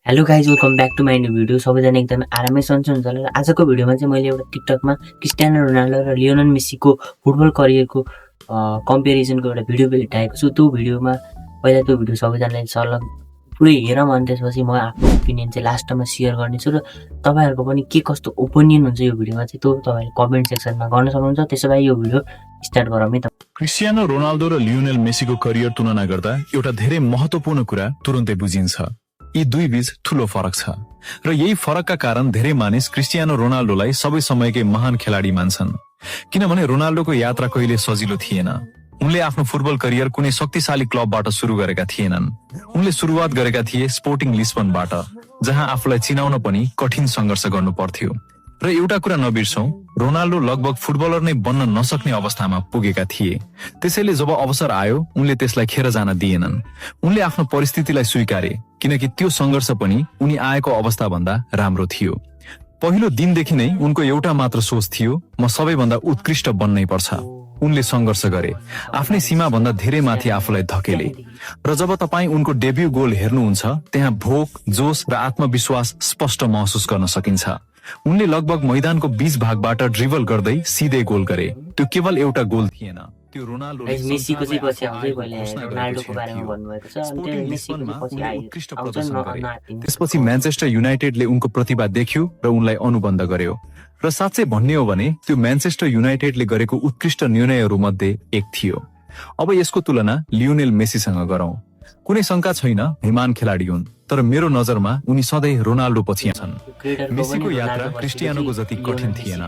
Hello guys, welcome back to my new video. सबैजना एकदमै आरामै सन्चै हुन्छ होला। आजको भिडियोमा चाहिँ मैले एउटा टिकटकमा क्रिस्टियानो रोनाल्डो र लियोनल मेसीको फुटबल करियरको कम्पेरिजनको एउटा भिडियो भेटाएको छु। त्यो भिडियोमा पहिला त्यो भिडियो सबैजनाले सल्लाह पुरै हेरौँ, अनि त्यसपछि म आफ्नो ओपिनियन चाहिँ लास्टमा सेयर गर्नेछु र तपाईँहरूको पनि के कस्तो ओपिनियन हुन्छ यो भिडियोमा चाहिँ त्यो तपाईँले कमेन्ट सेक्सनमा गर्न सक्नुहुन्छ। त्यसो भए यो भिडियो स्टार्ट गरौँ है त। क्रिस्टियानो रोनाल्डो र लियोनेल मेसीको करियर तुलना गर्दा एउटा धेरै महत्वपूर्ण कुरा तुरुन्तै बुझिन्छ। यी दुई बीच ठूलो फरक छ र यही फरकका कारण धेरै मानिस क्रिस्टियानो रोनाल्डोलाई सबै समयकै महान खेलाडी मान्छन्। किनभने रोनाल्डोको यात्रा कहिले सजिलो थिएन। उनले आफ्नो फुटबल करियर कुनै शक्तिशाली क्लबबाट सुरु गरेका थिएनन्। उनले सुरुवात गरेका थिए स्पोर्टिङ लिस्बनबाट, जहाँ आफूलाई चिनाउन पनि कठिन संघर्ष गर्नु पर्थ्यो। र एउटा कुरा नबिर्सौं, रोनाल्डो लगभग फुटबलर नै बन्न नसक्ने अवस्थामा पुगेका थिए। त्यसैले जब अवसर आयो उनले त्यसलाई खेर जान दिएनन्। उनले आफ्नो परिस्थितिलाई स्वीकारे, किनकि त्यो संघर्ष पनि उनी आएको अवस्था भन्दा राम्रो थियो। पहिलो दिनदेखि नै उनको एउटा मात्र सोच थियो, म सबैभन्दा उत्कृष्ट बन्नै पर्छ। उनले संघर्ष गरे, आफ्नै सीमा भन्दा धेरै माथि आफूलाई धकेले। र जब तपाईँ उनको डेब्यू गोल हेर्नुहुन्छ, त्यहाँ भोक, जोश र आत्मविश्वास स्पष्ट महसुस गर्न सकिन्छ। उनले लगभग मैदानको 20 भागबाट ड्रिबल गर्दै सिधै गोल गरे। त्यो केवल एउटा गोल थिएन, त्यो रोनाल्डोले मेसीको चाहिँ पछि आउँदै मैले रोनाल्डोको बारेमा भन्नुभएको छ। अनि त्यो मेसीको पछि आउँछ। त्यसपछि म्यानचेस्टर युनाइटेडले उनको प्रतिभा देख्यो र उनलाई अनुबन्ध गर्यो। र साँच्चै भन्ने हो भने त्यो म्यानचेस्टर युनाइटेडले गरेको उत्कृष्ट निर्णयहरू मध्ये एक थियो। अब यसको तुलना लियोनेल मेसीसँग गरौं। कुनै शंका छैन, हिमान खेलाडी हुन्, तर मेरो नजरमा उनी सधैँ रोनाल्डो पछि छन्। मेसीको यात्रा क्रिस्टियानोको जति कठिन थिएन।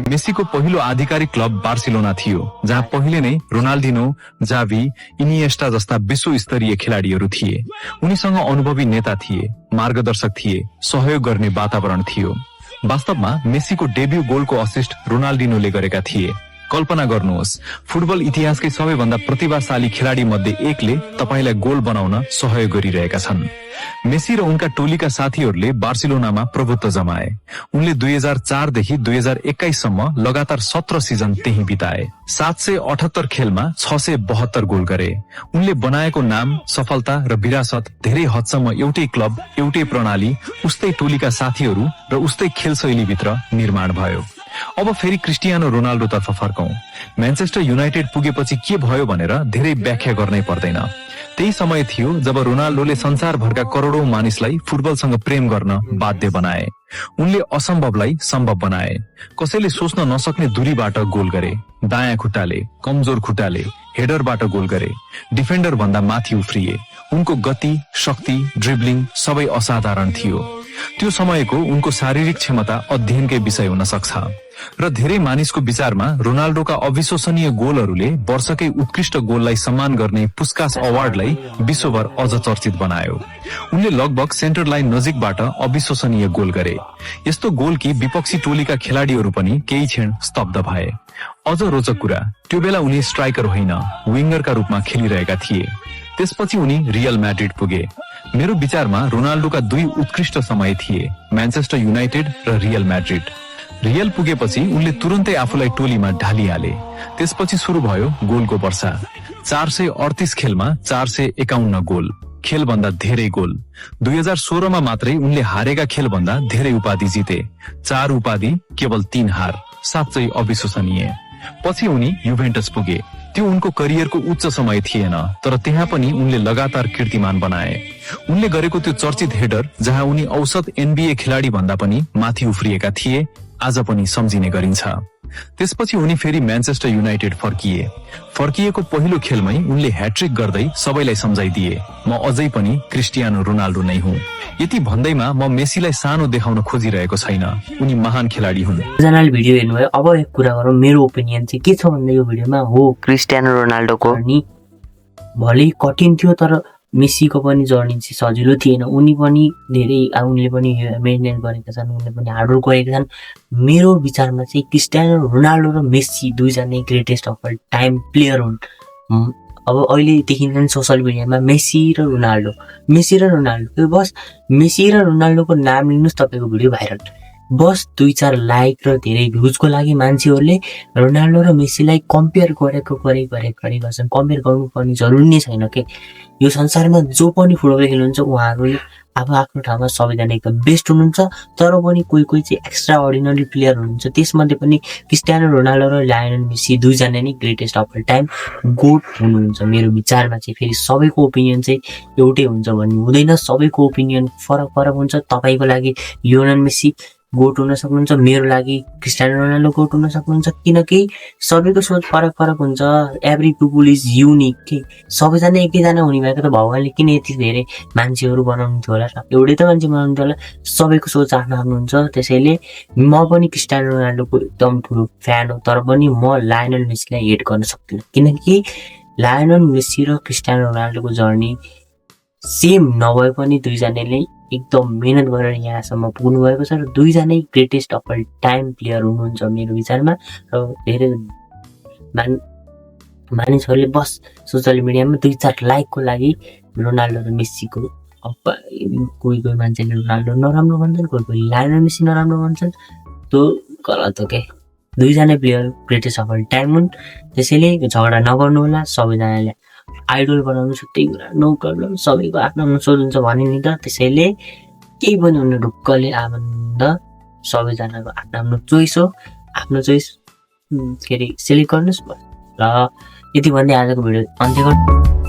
मेसीको पहिलो आधिकारिक क्लब बार्सिलोना थियो, जहाँ पहिले नै रोनाल्डिनो, जावी, इनिएस्टा जस्ता विश्वस्तरीय खेलाडीहरू थिए। उनीसँग अनुभवी नेता थिए, मार्गदर्शक थिए, सहयोग गर्ने वातावरण थियो। वास्तवमा मेसीको डेब्यू गोलको असिस्ट रोनाल्डिनोले गरेका थिए। कल्पना गर्नुहोस्, फुटबल इतिहासकै सबैभन्दा प्रतिभाशाली खेलाडी मध्ये एकले तपाईलाई गोल बनाउन सहयोग गरिरहेका छन्। मेसी र उनका टोलीका साथीहरूले बार्सिलोनामा प्रभुत्व जमाए। उनले 2004 देखि 2021 सम्म लगातार 17 सिजन त्यही बिताए। 778 खेलमा 672 गोल गरे। उनले बनाएको नाम, सफलता र विरासत धेरै हदसम्म एउटै क्लब, एउटै प्रणाली, उस्तै टोलीका साथीहरू र उस्तै खेल शैलीभित्र निर्माण भयो। अब फेरि क्रिस्टियानो रोनाल्डो तर्फ फर्कौं। म्यानचेस्टर युनाइटेड पुगेपछि के भयो भनेर धेरै व्याख्या गर्नै पर्दैन। त्यही समय थियो जब रोनाल्डोले संसारभरका करोडौं मानिसलाई फुटबलसँग प्रेम गर्न बाध्य बनाए। उनले असम्भवलाई सम्भव बनाए। कसैले सोच्न नसक्ने दूरीबाट गोल गरे। दायाँ खुट्टाले, कमजोर खुट्टाले, हेडरबाट गोल गरे। डिफेन्डर भन्दा माथि उफ्रिए। उनको गति, शक्ति, ड्रिब्लिङ सबै असाधारण थियो। त्यो समयको उनको शारीरिक क्षमता अध्ययनकै विषय हुन सक्छ। र धेरै मानिसको विचारमा रोनाल्डोका अविश्वसनीय गोलहरूले वर्षकै उत्कृष्ट गोललाई सम्मान गर्ने पुस्कास अवार्डलाई विश्वभर अझ चर्चित बनायो। उनले लगभग सेन्टर लाइन नजिकबाट अविश्वसनीय गोल गरे। यस्तो गोल कि विपक्षी टोलीका खेलाडीहरू पनि केही क्षण स्तब्ध भए। अझ रोचक कुरा, त्यो बेला उनी स्ट्राइकर होइन, विङ्गरका रूपमा खेलिरहेका थिए। त्यसपछि उनी रियल म्याड्रिड पुगे। मेरो विचारमा रोनाल्डोका दुई उत्कृष्ट समय थिए, म्यानचेस्टर युनाइटेड र रियल म्याड्रिड। रियल पुगेपछि उनले तुरन्तै आफूलाई टोलीमा ढालिहाले। त्यसपछि सुरु भयो गोलको वर्षा। 438 खेलमा 451 गोल, खेलभन्दा धेरै गोल। 2016 मा मात्रै उनले हारेका खेलभन्दा धेरै उपाधि जिते। 4 उपाधि, केवल 3 हार। साँच्चै अविश्वसनीय। पछि उनी युभेन्टस पुगे। त्यो उनको करियरको उच्च समय थिएन, तर त्यहाँ पनि उनले लगातार कीर्तिमान बनाए। उनले गरेको त्यो चर्चित हेडर, जहाँ उनी औसत एनबीए खेलाडी भन्दा पनि माथि उफ्रिएका थिए, आज पनि सम्झिने गरिन्छ। त्यसपछि उनी फेरि म्यानचेस्टर युनाइटेड फर्किएको पहिलो खेलमै उनले ह्याट्रिक गर्दै सबैलाई सम्झाइदिए, म अझै पनि क्रिस्टियानो रोनाल्डो नै हुँ। यति भन्दैमा म मेसीलाई सानो देखाउन खोजिरहेको छैन, उनी महान खेलाडी हुन्। जनाले भिडियो हेर्नुभयो। अब एक कुरा गरौँ, मेरो ओपिनियन चाहिँ के छ भन्दा यो भिडियोमा हो क्रिस्टियानो रोनाल्डोको नि भलै कठिन थियो, तर मेसीको पनि जर्नी चाहिँ सजिलो थिएन। उनी पनि उनले पनि मेहनत गरेका छन्, उनले पनि हार्डवर्क गरेका छन्। मेरो विचारमा चाहिँ क्रिस्टियानो रोनाल्डो र मेसी दुईजना greatest of all time player हुन्। अब अहिले देखिन्छ नि सोसियल मिडियामा मेसी र रोनाल्डो, बस मेसी र रोनाल्डोको नाम लिनुहोस्, तपाईँको भिडियो भाइरल। बस 2-4 लाइक र धेरै भ्युजको लागि मान्छेहरूले रोनाल्डो र मेसीलाई कम्पेयर गर्छन्। कम्पेयर गर्नुपर्ने जरुरी नै छैन के। यो संसारमा जो पनि फुटबल खेल्नुहुन्छ उहाँहरूले अब आफ्नो ठाउँमा सबैजना एकदम बेस्ट हुनुहुन्छ, तर पनि कोही कोही चाहिँ एक्स्ट्रा अर्डिनरी प्लेयर हुनुहुन्छ। त्यसमध्ये पनि क्रिस्टियानो रोनाल्डो र लायनल मेसी दुईजना नै greatest of all time GOAT हुनुहुन्छ मेरो विचारमा चाहिँ। फेरि सबैको ओपिनियन चाहिँ एउटै हुन्छ भन्ने हुँदैन, सबैको ओपिनियन फरक फरक हुन्छ। तपाईँको लागि लियोनल मेसी गोट हुन सक्नुहुन्छ, मेरो लागि क्रिस्टियानो रोनाल्डो गोट हुन सक्नुहुन्छ, किनकि सबैको सोच फरक फरक हुन्छ। एभ्री पिपुल इज युनिक के सबैजना एकैजना हुने भएको त भगवान्ले किन यति धेरै मान्छेहरू बनाउनु थियो होला, एउटै त मान्छे बनाउनु थियो होला। सबैको सोच आफ्नो आफ्नो हुन्छ। त्यसैले म पनि क्रिस्टियानो रोनाल्डोको एकदम ठुलो फ्यान हो, तर पनि म लायनल मेसीलाई हेट गर्न सक्दिनँ, किनकि लायनल मेसी र क्रिस्टियानो रोनाल्डोको जर्नी सेम नभए पनि दुईजनाले एकदम मेहनत गरेर यहाँसम्म पुग्नु भएको छ र दुईजनै greatest of all time player हुनुहुन्छ मेरो विचारमा। र धेरै मानिसहरूले बस सोसियल मिडियामा 2-4 लाइकको लागि रोनाल्डो र मेसीको कोही कोही मान्छेले रोनाल्डो नराम्रो भन्छन्, कोही कोही लायनल मेसी नराम्रो भन्छन्। त्यो गलत हो के, दुईजना player greatest of all time हुन्। त्यसैले झगडा नगर्नु होला, सबैजनाले आइडल बनाउनु छ त्यही कुरा नो प्रब्लम, सबैको आफ्नो आफ्नो सोच हुन्छ भने नि त। त्यसैले केही पनि हुनु ढुक्कले आनन्द, सबैजनाको आफ्नो आफ्नो चोइस हो, आफ्नो चोइस के अरे सेलेक्ट गर्नुहोस् र यति भन्दै आजको भिडियो अन्त्य गर्नु।